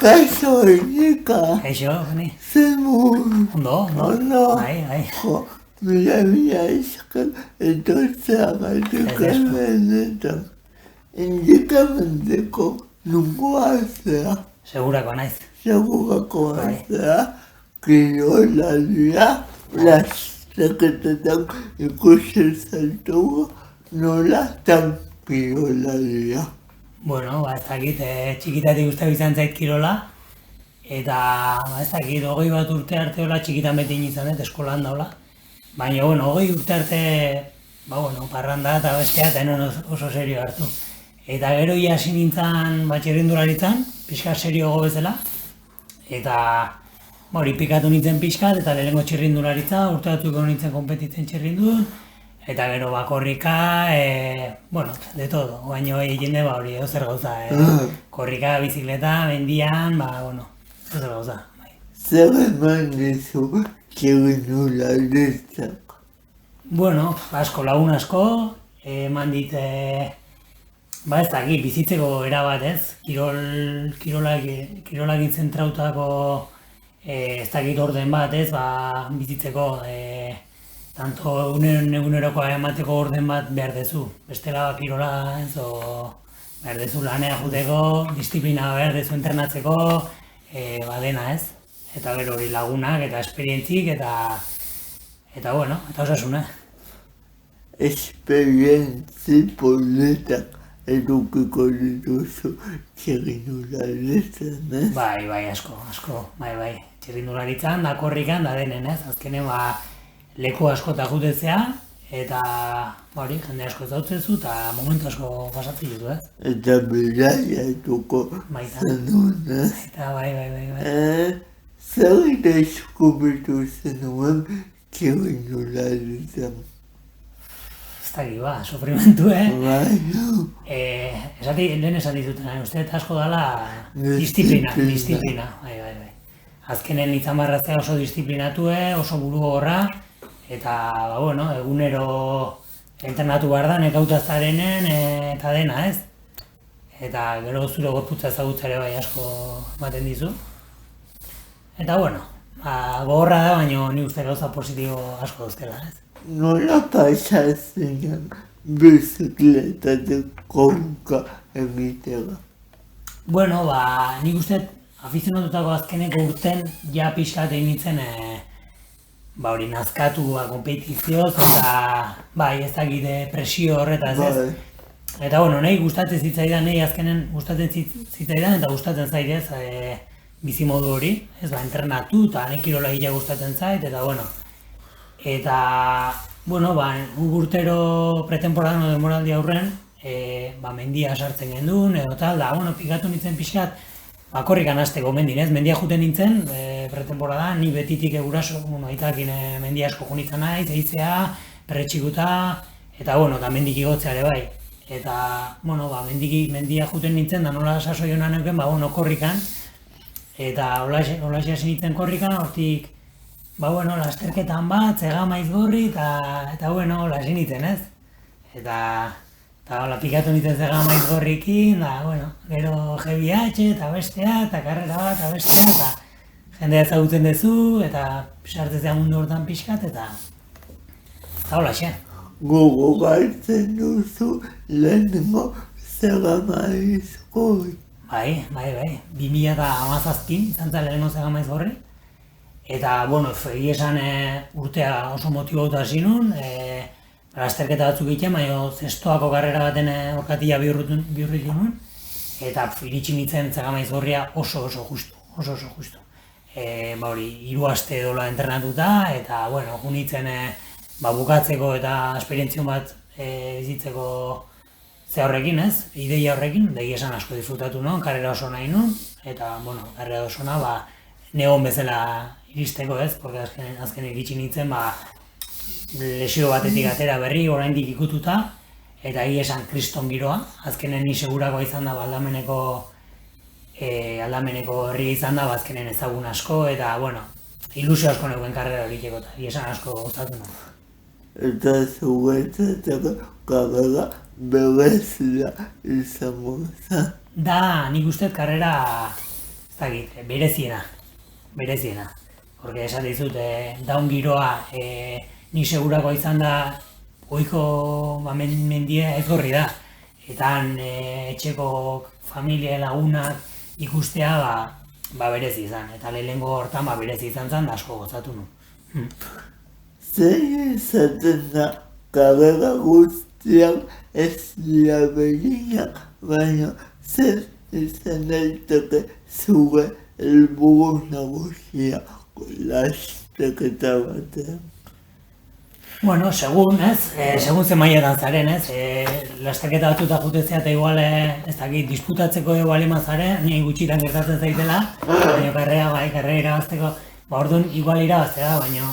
Kaixo, Inika. Kaixo, bani? Zemur. Ondo? Ondo. Bai. Jo, mila esker etortzeagatik benetan. Indikamendeko nungoa zea. Segurako naiz. Segurako zea. Kirolaria. Lasterketetan ikusi zaitugu nolatan kirolaria. Bueno, ez dakit, txikitatik guztatu izan zait kirola. Eta, ez dakit, 21 urte arte hola txikitan beti izan dut, eskolan daula. Baina, 20 urte arte, parranda eta bestea, eta enon oso serio hartu. Eta gero ia hasi nintzen txirrindularitzan, pixka serioago bezala. Eta, hori pikatu nintzen pixkat, eta lehenengo txirrindularitza, urte batuko nintzen konpetitzen txirrindun. Eta gero korrika, de todo. Baina jende hori ezer gauza. Korrika, bizikleta, mendian, ezer gauza. Zer eman dizu txirrindularitzak? Bueno, lagun asko, eman dit, ez dakit, bizitzeko erabat ez. Kirolak zentrautako, ez dakit orden bat ez, bizitzeko, tanto egunerokoa emateko orden bat behar dezu. Bestela kirola ez, behar dezu lanea juteko, disiplina behar dezu entrenatzeko, dena ez. Eta gero hori lagunak eta esperientzik eta osasuna. Esperientzi politak edukiko dituzu txirrindularitzan, ez? Bai, asko, bai. Txirrindularitzan, da korrikan, da denen ez. Azkenen leku asko eta jutetzea, eta jende asko zautzezu eta momentu asko pasatzen ditu, ez? Eta beraiatuko zenuen, ez? Eta bai. Zer deskubritu zenuen txirrindularitzan? Ez dakit, sofrimentu, Bai, lehen esan dizuten, uste asko dala disiplina. Bai. Azkenen izan barraztea oso disiplinatu, oso buru gogorra, eta, egunero entrenatu behar da, nekautazarenen eta dena, ez? Eta gero zure gorputza ezagutzare bai asko ematen dizu. Eta, gogorra da, baina ni uste gauza positibo asko duzkela, ez? Nola pasatzen bizikletatik konka egitera? Nik uste afizionatutako azkeneko urten ja pixkat egin nintzen hori nazkatu konpetizioz eta ez dakit presio horretaz ez. Eta nahi gustatzen zitzaidan, nahi azkenen gustatzen zitzaidan eta gustatzen zait ez bizimodu hori, ez entrenatu eta nahi kirola gila gustatzen zait eta eta guk urtero pretemporadan demoraldi aurren mendia sartzen gendun edo tal, pikatu nintzen pixkat korrikan hasteko mendin, ez? Mendia juten nintzen, pretemporadan, ni betitik eguraso, aitakin mendia asko junitzen naiz, eizea, perretxikuta, eta mendik igotzea ere bai. Eta, mendia juten nintzen, da nola sasoi honan neuken, korrikan, eta holaxe hasi nintzen korrikan, hortik, lasterketan bat, Zegamaiz gorri, eta hasi nintzen, ez? Eta pikatu nintzen Zegamaiz gorrikin, gero GBH eta bestea, eta karrera bat, eta bestea, eta jendea ezagutzen duzu, eta sartzea mundu hortan pixkat, eta holaxe. Gogo gaitzen duzu lehenengo Zegamaiz gorri. Bai. 2017 izan zen lehenengo Zegamaiz gorri. Eta, egia esan urtea oso motibauta hasi nun, lasterketa batzuk egiten, baina zestoako karrera baten orkatila bihurritu nuen. Eta iritsi nintzen Zegamaiz gorria oso justu. 3 aste dola entrenatuta, eta, junitzen bukatzeko eta esperientzion bat bizitzeko ze horrekin, ez? Ideia horrekin, egia esan asko disfrutatu nuen, karrera oso nahi nuen, eta, karrera oso na, negon bezala iristeko, ez? Porque azken iritsi nintzen, lesio batetik atera berri, oraindik ikututa, eta egia esan kriston giroa, azkenen ni segurakoa izan da, aldameneko herria izan da, azkenen ezagun asko, eta, ilusio asko neuken karrera egiteko, eta egia esan asko gustatu nuen. Eta zuretzateko karrera berezia izango zen. Da, nik uste karrera, ez dakit, bereziena. Porque esan dizut, daun giroa, ni segurako izan da, ohiko mendia ez gorri da. Eta etxeko familia lagunak ikustea berezi izan. Eta lehenengo hortan berezi izan zen, da asko gozatu nu. Zein izaten da, karrera guztiak ez dira berdinak, baina zer izan daiteke zure helburu nagusia lasterketa batean. Bueno, segun ze mailetan zaren, lasterketa batzuta jutezea eta igual, ez dakit, disputatzeko igual imazaren, nire gutxitan gertatzen zaitela, baina karrera irabazteko, orduan igual irabaztea, baina,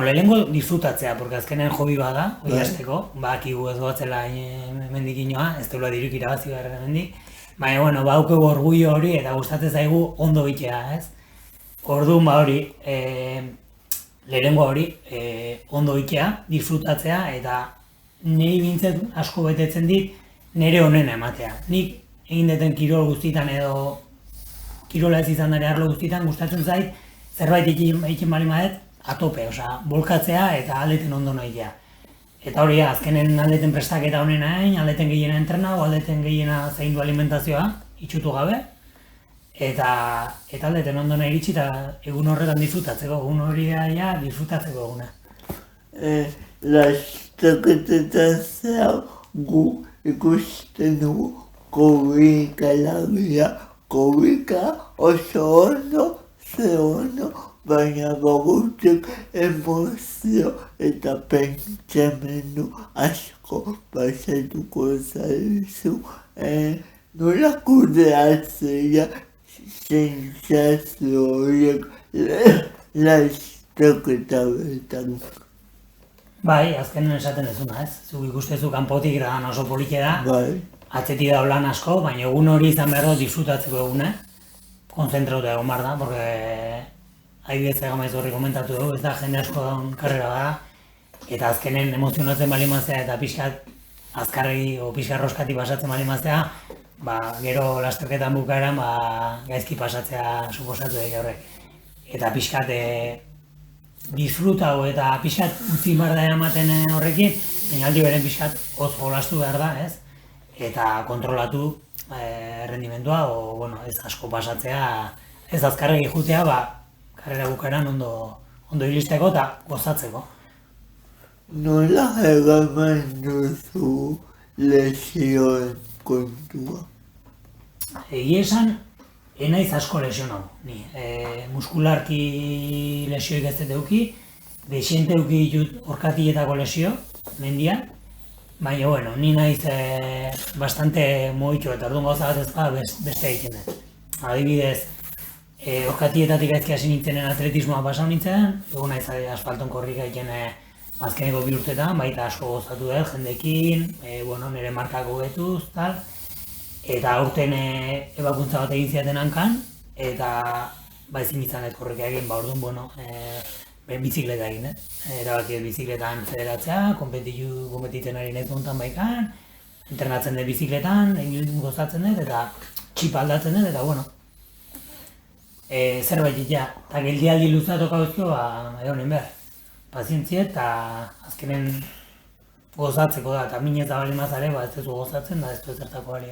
lehenengo disfrutatzea, porque azkenean hobi bada, hori hasteko, bakigu ez goatzela hemendik inoa, ez duela diruk irabazi behar hemendik, baina, bueno, baukegu orgullo hori eta gustatzen zaigu ondo bitea, ez? Orduan hori, lehenengo hori, ondo ikea, disfrutatzea eta niri bintzet asko betetzen dit nire honena ematea. Nik egin deten kirol guztitan edo kirola ez izan dara arlo guztitan gustatzen zait zerbait egin bali maet atope, bolkatzea eta aldeten ondo nahitea. Eta hori azkenen aldeten prestaketa honena egin, aldeten gehiena entrena o aldeten gehiena zaindu alimentazioa, itxutu gabe. Eta aldeten ondo nahi iritsi eta egun horretan disfrutatzeko, egun hori da disfrutatzeko eguna. Lasterketetan zehar gu ikusten dugu korrika lagia, korrika oso ondo, ze ondo, baina bagutek emozio eta pentsamendu asko pasatuko zaizu. Nola kudeatzea sentsazio horiek lasterketa betan. Bai, azkenen esaten dezuna, ez? Zuk ikustezu kanpotik da oso polike da, atzetik da lan asko, baina egun hori izan behar dut disfrutatzeko eguna, konzentrauta egon behar da, porque adibidez egamaiz horri komentatu dugu, ez da jende asko daun karrera da, eta azkenen emozionatzen bali maztea eta pixkat azkarri o pixka roskati pasatzen bali maztea, gero lasterketan bukaeran gaizki pasatzea suposatu daik horrek. Eta pixkat disfrutau eta pixkat utzi behar da ematen horrekin, baina aldi beren pixkat hoz jolastu behar da, ez? Eta kontrolatu errendimendua, ez asko pasatzea, ez azkarregi jutea, karrera bukaeran ondo iristeko eta gozatzeko. Nola egaman duzu lesioen kontua? Egia esan, enaiz asko lesionau, ni. Muskularki lesioik ez dut eduki, desiente eduki ditut orkatietako lesio, mendian, baina, ni naiz bastante moitu eta orduan gauza bat ez beste egiten dut. Adibidez, orkatietatik aizki hasi nintzenen atletismoa pasau nintzen, egun naiz asfalton korrika egiten azkeneko 2 urtetan, baita asko gozatu dut jendekin, nire markak hobetuz, tal. Eta aurten ebakuntza bat egin ziaten hankan, eta ezin izan dut korrika egin, orduan, bizikleta egin, erabaki bizikletan federatzea, konpetitzen ari nahi zontan baikan, entrenatzen dut bizikletan, egin gozatzen dut, eta txipa aldatzen dut, eta zerbait eta geldialdi luzatoka duzko, edo behar. Pazientzia eta azkenen gozatzeko da, eta min eta bali mazare, ez duzu gozatzen da, ez du ezertako bali.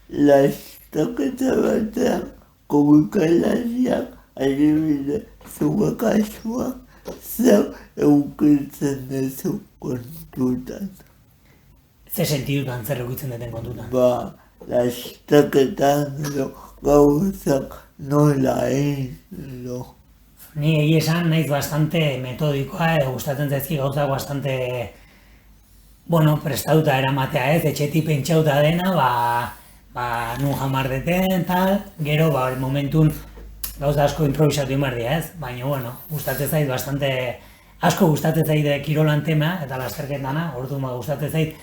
Lasterketa batean korrikalariak adibide zure kasuak zer eukitzen duzu kontutan. Ze sentidutan zer eukitzen duten kontutan? Lasterketan gauzak nola egin. Ni egia esan naiz bastante metodikoa, gustatzen zaizki gauzak bastante prestauta eramatea ez, etxetik pentsauta dena, nun jamar deten, tal, gero momentun gauza asko improvisatu inbardia ez, baina gustatzen zait bastante, asko gustatzen zait kirolan tema eta lasterketana, orduan gustatzen zait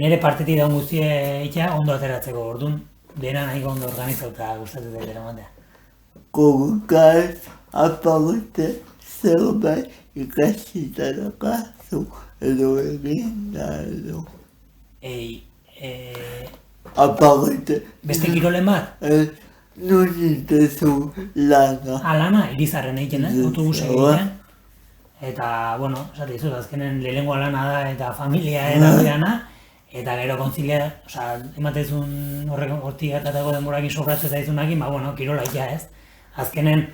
nire partetik daun guztie itea ondo ateratzeko, orduan dena nahiko ondo organizauta gustatzen zait eramatea. Korrikaz aparte zerbait ikasita daukazu edo egin da edo. aparte. Beste kirolen bat? Non dituzu lana. Lana, Irizarren egiten, autobusek Zagoa. egiten. Eta, bueno, esate dizut, azkenen lehenengoa lana da eta familia erabilana. Eta gero konzilia, osea, ematezun hortik atatako denborakin sobratzen zaizunakin, bueno, kirola ja ez. Azkenen,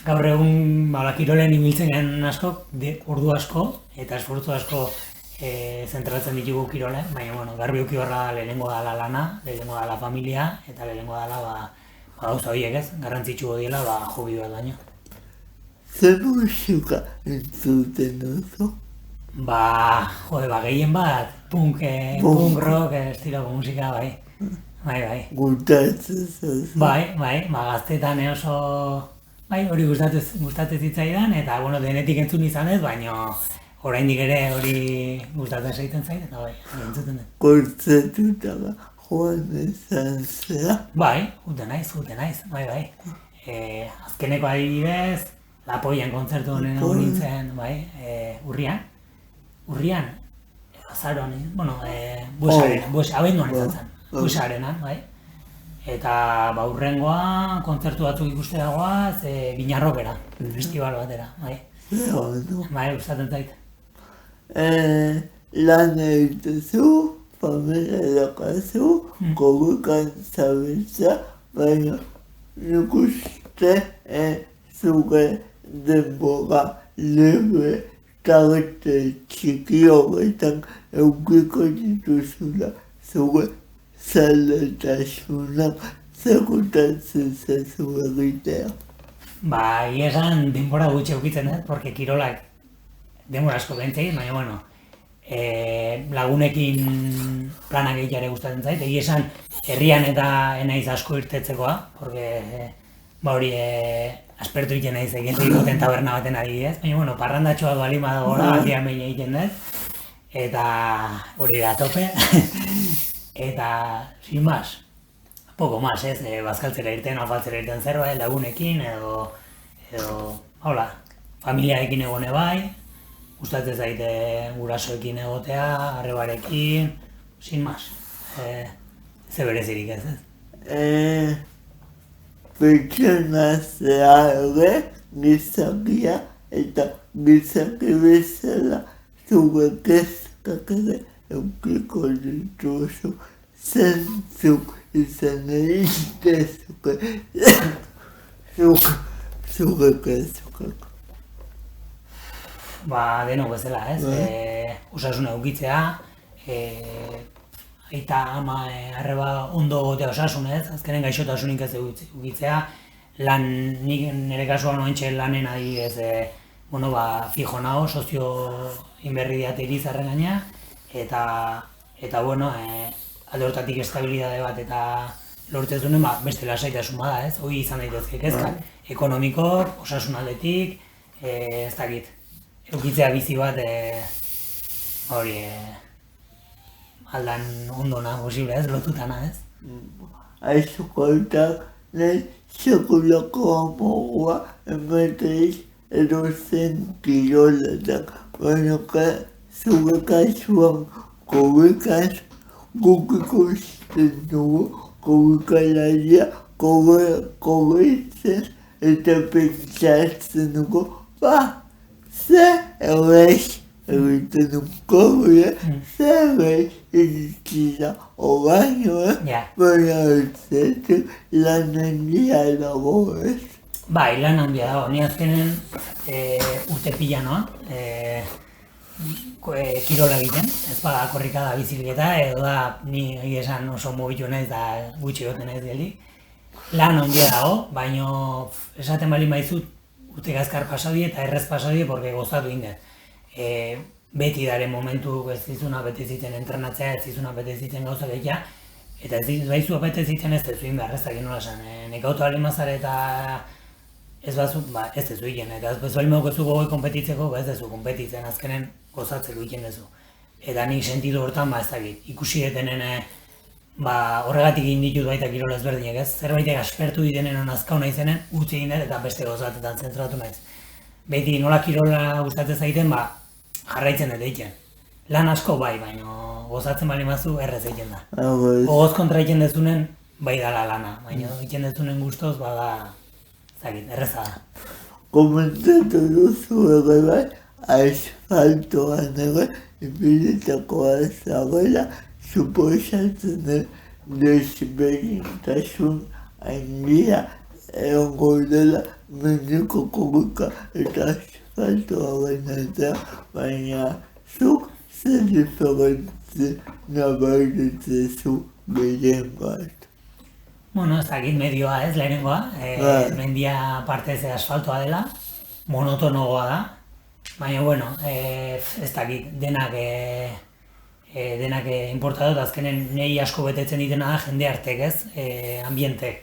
gaur egun, kirolen ibiltzen gen asko, ordu asko, eta esfortzu asko zentratzen ditugu kirole, baina, bueno, garbi uki horra lehenengo dala lana, lehenengo dala familia, eta lehenengo dala, gauza horiek ez, garrantzitsu diela, hobi bat baino. Zer musika entzuten duzu? Gehien bat, punk rock, estiloko musika, bai. Gustatzen zazu. Bai, gaztetan oso, hori gustatzen zitzaidan, eta, bueno, denetik entzun izanez, baina oraindik ere hori gustatzen segitzen zait, eta entzuten den. Kontzertutara joan izan zera? Bai, jute naiz, bai. Azkeneko adibidez, Lapoian kontzertu honen egon nintzen, urrian, azaroan, abenduan izan zen, Buesarenan, bai. Eta hurrengoa kontzertu batzuk ikusteagoaz, Binarrokera, festival batera, bai. Bai, gustatzen zait. Lan egitezu, familia daukazu, gogokan zabiltza, baina nik uste zuge denbora libre tarte txiki horretan eukiko dituzula zuge zaletasunak zekutatzen zazu egitea. Esan denbora gutxi eukitzen porque kirolak denbora asko bentzei, baina, bueno, lagunekin planak egiteare gustatzen zait, esan herrian eta enaiz asko irtetzekoa, porque hori aspertu egiten naiz egiten taberna baten adibidez, baina, bueno, parrandatxoa baldin badago gora, aldian behin egiten dut, eta hori da tope, eta sin más, poco más, bazkaltzera irten, afaltzera irten zerbait, lagunekin, edo, hola, familiarekin egone bai, gustatzen zaite gurasoekin egotea, arrebarekin, sin más, ze berezirik ez. Pertsona zehar gizakia eta gizaki bezala zuge kezkak ere eukiko dituzu zentzuk izan egitezuke zuge kezkak. Denok bezala, ez? Osasuna eukitzea, aita ama arreba ondo gotea osasunez, azkenen gaixotasunik ez eukitzea, lan nik nire kasuan ointxe lanen adibidez, fijo nago, sozio inberri diate Irizarren gaina, eta bueno, alde hortatik estabilidade bat eta lortzen zuen, beste lasaitasun bada, ez? Hoi izan daitezke kezkak, ekonomikok, osasun aldetik, ez dakit, eukitzea bizi bat, hori, aldan ondona posible ez, lotutana ez? Aizukoetak nahi sekulako amogua emateiz edozen kiroletak, baina zuge kasuan kogekaz guk ikusten dugu, kogekalaria kogetzen eta pentsatzen dugu, ze errez egiten duko gure, ze errez egitza oraino, baina ez lan handia dago ez. Lan handia dago, ni azkenen urte pila noa, kirola egiten, ez bada korrikada biziketa, edo da ni esan oso mugitu naiz eta gutxi goten naiz geldi. Lan handia dago, baina esaten bali maizut urte gazkar pasadi eta errez pasadi porque gozatu ingen. Beti daren momentu ez zizuna bete zitzen entrenatzea, ez zizuna bete zitzen gauza gehiagia, eta ez baizu bete zitzen ez tezuin behar, ez dakit nola esan, nekautu alimazare eta ez bazu, ez tezu egin, eta ez bali maukezu gogoi konpetitzeko, ez tezu konpetitzen azkenen gozatzeko egin dezu. Eta nik sentidu hortan, ez dakit, ikusi detenen horregatik egin ditut baita kirola ezberdinek ez, zerbaitek aspertu ditenen azkau nahi zenen, utzi egin dut eta beste gauzatetan zentratu naiz. Beti nola kirola gustatzen zaiten, jarraitzen dut egiten. Lan asko bai, baina gozatzen bali mazu errez egiten da. Agoz. Gogoz kontra egiten dezunen, bai dala lana, baina egiten dezunen gustoz, bada, zakit, erreza da. Komentatu duzu ere bai, asfaltoan ere, ibilitakoa zagoela, suposatzen den desberdintasun handia egongo dela mendiko korrika eta asfaltoa baina baina zuk zer diferentzi nabaritzen gehiengoak. Bueno, ez dakit medioa ez, lehenengoa, mendia partez asfaltoa dela, monotonogoa da, baina, bueno, ez dakit, denak importa dut, azkenen nahi asko betetzen ditena da jende artek ez, ambientek.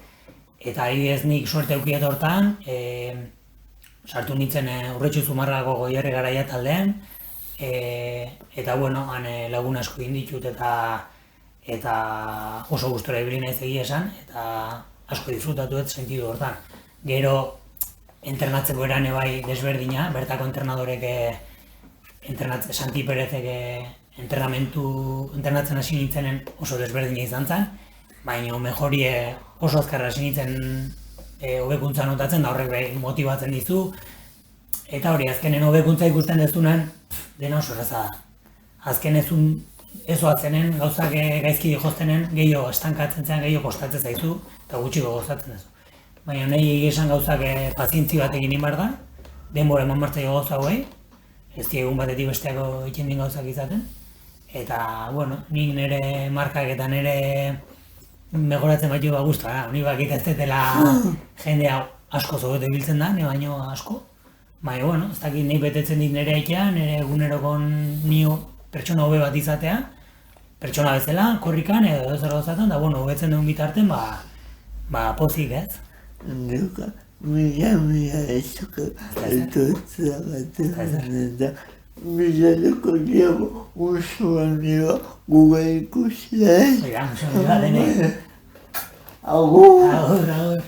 Eta adibidez nik suerte eukiet hortan, sartu nintzen Urretxu Zumarrako Goierri Garaia taldean, eta bueno, han lagun asko inditut eta oso gustora ibili naiz egia esan, eta asko disfrutatu dut sentidu hortan. Gero, entrenatzeko erane bai desberdina, bertako entrenadorek, Santi Perezek entrenatzen hasi nintzenen oso desberdina izan zen, baina mejori oso azkarra hasi nintzen hobekuntza notatzen, da horrek motibatzen dizu, eta hori, azkenen hobekuntza ikusten dezunen, dena oso erraza da. Azken ezoatzenen, gauzak gaizki joztenen, gehiago estankatzen zen, gehiago kostatzen zaizu, eta gutxiko gozatzen duzu. Baina nahi esan gauzak pazientzi bat egin behar da, denbora eman martzaio gauza hauei, ez egun batetik besteako egiten din gauzak izaten. Eta, bueno, nik nire markak eta nire mejoratzen baitu guztua, nik bakit ez detela jendea asko zogote biltzen da, nire baino asko. Baina, bueno, ez dakit nahi betetzen dit nire aitea, nire egunerokon nio pertsona hobe bat izatea, pertsona bezala, korrikan edo zer gauzatzen, da, bueno, hobetzen duen bitarten, pozik ez. Nuka, mila esko etortzea gaten da. Milaleko diago oso amigo guga ikusi. Oiga, oso amiga denei. Agur! Agur, agur.